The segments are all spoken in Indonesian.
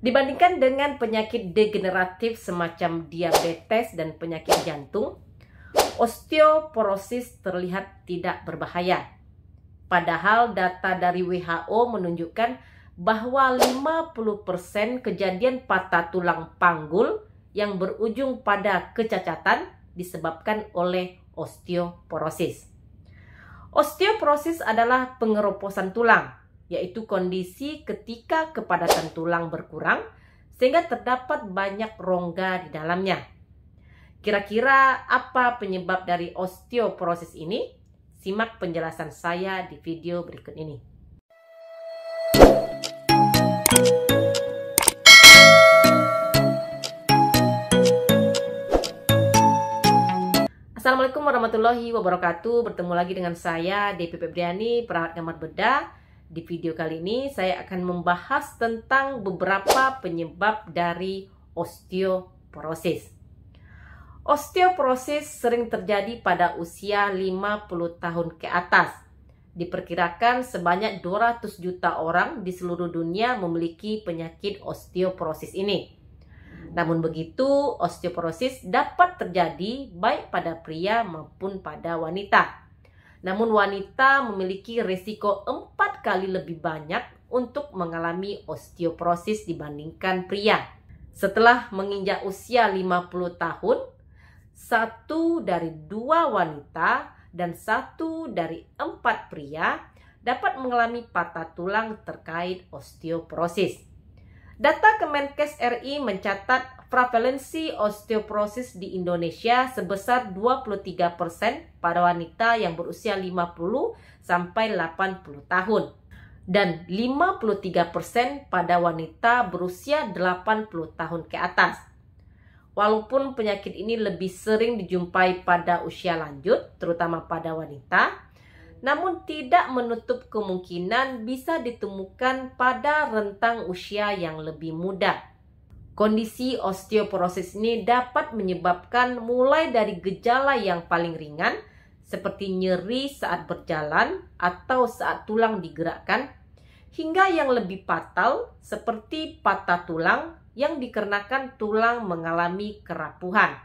Dibandingkan dengan penyakit degeneratif semacam diabetes dan penyakit jantung, osteoporosis terlihat tidak berbahaya. Padahal data dari WHO menunjukkan bahwa 50% kejadian patah tulang panggul yang berujung pada kecacatan disebabkan oleh osteoporosis. Osteoporosis adalah pengeroposan tulang, yaitu kondisi ketika kepadatan tulang berkurang sehingga terdapat banyak rongga di dalamnya. Kira-kira apa penyebab dari osteoporosis ini? Simak penjelasan saya di video berikut ini. Assalamualaikum warahmatullahi wabarakatuh. Bertemu lagi dengan saya, Devi Febriani, perawat kamar bedah. Di video kali ini saya akan membahas tentang beberapa penyebab dari osteoporosis. Osteoporosis sering terjadi pada usia 50 tahun ke atas. Diperkirakan sebanyak 200 juta orang di seluruh dunia memiliki penyakit osteoporosis ini. Namun begitu, osteoporosis dapat terjadi baik pada pria maupun pada wanita. Namun wanita memiliki risiko 4 kali lebih banyak untuk mengalami osteoporosis dibandingkan pria. Setelah menginjak usia 50 tahun, 1 dari 2 wanita dan 1 dari 4 pria dapat mengalami patah tulang terkait osteoporosis. Data Kemenkes RI mencatat prevalensi osteoporosis di Indonesia sebesar 23% pada wanita yang berusia 50 sampai 80 tahun dan 53% pada wanita berusia 80 tahun ke atas. Walaupun penyakit ini lebih sering dijumpai pada usia lanjut, terutama pada wanita, namun tidak menutup kemungkinan bisa ditemukan pada rentang usia yang lebih muda. Kondisi osteoporosis ini dapat menyebabkan mulai dari gejala yang paling ringan, seperti nyeri saat berjalan atau saat tulang digerakkan, hingga yang lebih fatal seperti patah tulang yang dikarenakan tulang mengalami kerapuhan.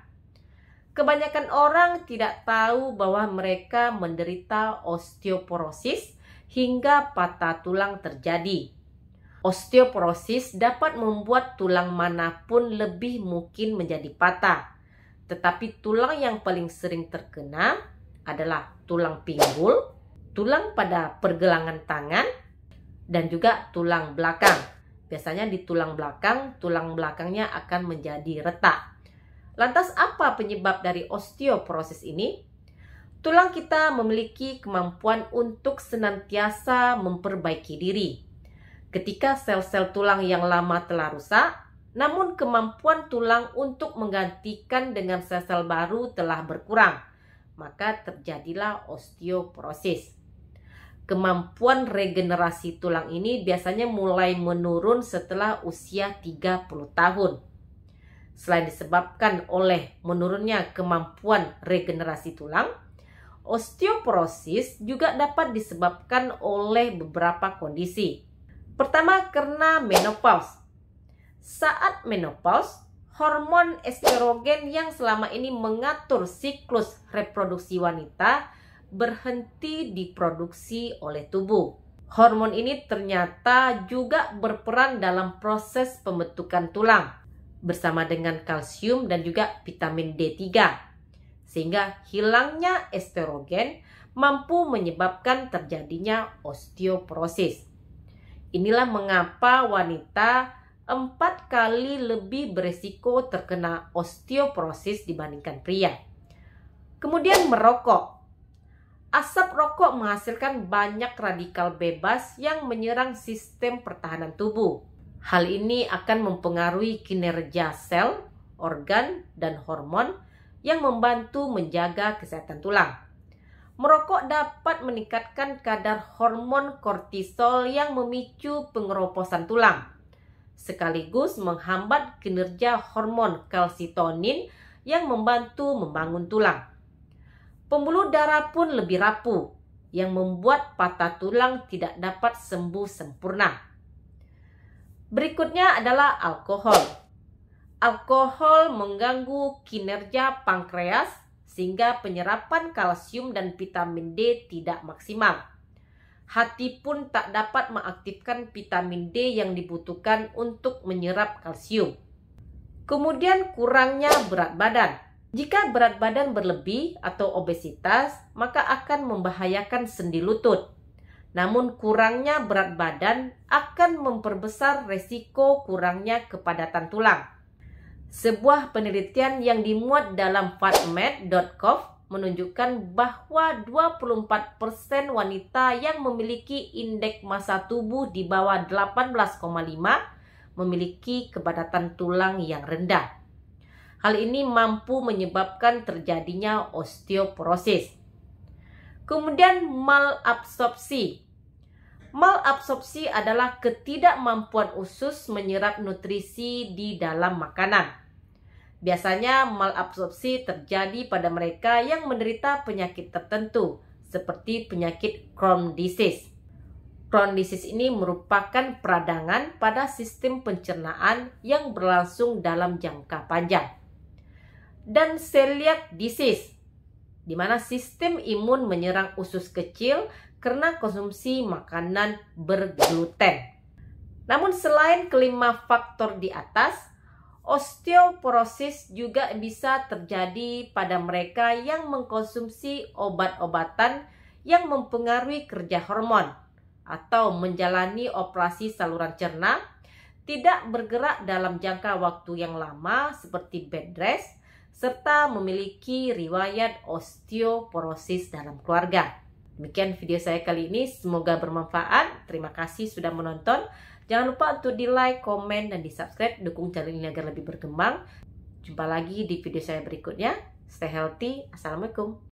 Kebanyakan orang tidak tahu bahwa mereka menderita osteoporosis hingga patah tulang terjadi. Osteoporosis dapat membuat tulang manapun lebih mungkin menjadi patah. Tetapi tulang yang paling sering terkena adalah tulang pinggul, tulang pada pergelangan tangan, dan juga tulang belakang. Biasanya di tulang belakangnya akan menjadi retak. Lantas apa penyebab dari osteoporosis ini? Tulang kita memiliki kemampuan untuk senantiasa memperbaiki diri. Ketika sel-sel tulang yang lama telah rusak, namun kemampuan tulang untuk menggantikan dengan sel-sel baru telah berkurang, maka terjadilah osteoporosis. Kemampuan regenerasi tulang ini biasanya mulai menurun setelah usia 30 tahun. Selain disebabkan oleh menurunnya kemampuan regenerasi tulang, osteoporosis juga dapat disebabkan oleh beberapa kondisi. Pertama, karena menopause. Saat menopause, hormon estrogen yang selama ini mengatur siklus reproduksi wanita berhenti diproduksi oleh tubuh. Hormon ini ternyata juga berperan dalam proses pembentukan tulang bersama dengan kalsium dan juga vitamin D3. Sehingga hilangnya estrogen mampu menyebabkan terjadinya osteoporosis. Inilah mengapa wanita 4 kali lebih beresiko terkena osteoporosis dibandingkan pria. Kemudian merokok. Asap rokok menghasilkan banyak radikal bebas yang menyerang sistem pertahanan tubuh. Hal ini akan mempengaruhi kinerja sel, organ, dan hormon yang membantu menjaga kesehatan tulang. Merokok dapat meningkatkan kadar hormon kortisol yang memicu pengeroposan tulang, sekaligus menghambat kinerja hormon kalsitonin yang membantu membangun tulang. Pembuluh darah pun lebih rapuh, yang membuat patah tulang tidak dapat sembuh sempurna. Berikutnya adalah alkohol. Alkohol mengganggu kinerja pankreas sehingga penyerapan kalsium dan vitamin D tidak maksimal. Hati pun tak dapat mengaktifkan vitamin D yang dibutuhkan untuk menyerap kalsium. Kemudian kurangnya berat badan. Jika berat badan berlebih atau obesitas, maka akan membahayakan sendi lutut. Namun kurangnya berat badan akan memperbesar resiko kurangnya kepadatan tulang. Sebuah penelitian yang dimuat dalam fatmed.gov menunjukkan bahwa 24% wanita yang memiliki indeks massa tubuh di bawah 18,5 memiliki kepadatan tulang yang rendah. Hal ini mampu menyebabkan terjadinya osteoporosis. Kemudian malabsorpsi. Malabsorpsi adalah ketidakmampuan usus menyerap nutrisi di dalam makanan. Biasanya malabsorpsi terjadi pada mereka yang menderita penyakit tertentu, seperti penyakit Crohn disease. Crohn disease ini merupakan peradangan pada sistem pencernaan yang berlangsung dalam jangka panjang. Dan celiac disease, di mana sistem imun menyerang usus kecil karena konsumsi makanan bergluten. Namun selain kelima faktor di atas, osteoporosis juga bisa terjadi pada mereka yang mengkonsumsi obat-obatan yang mempengaruhi kerja hormon atau menjalani operasi saluran cerna, tidak bergerak dalam jangka waktu yang lama seperti bed rest, serta memiliki riwayat osteoporosis dalam keluarga. Demikian video saya kali ini, semoga bermanfaat. Terima kasih sudah menonton. Jangan lupa untuk di like, komen, dan di subscribe. Dukung channel ini agar lebih berkembang. Jumpa lagi di video saya berikutnya. Stay healthy. Assalamualaikum.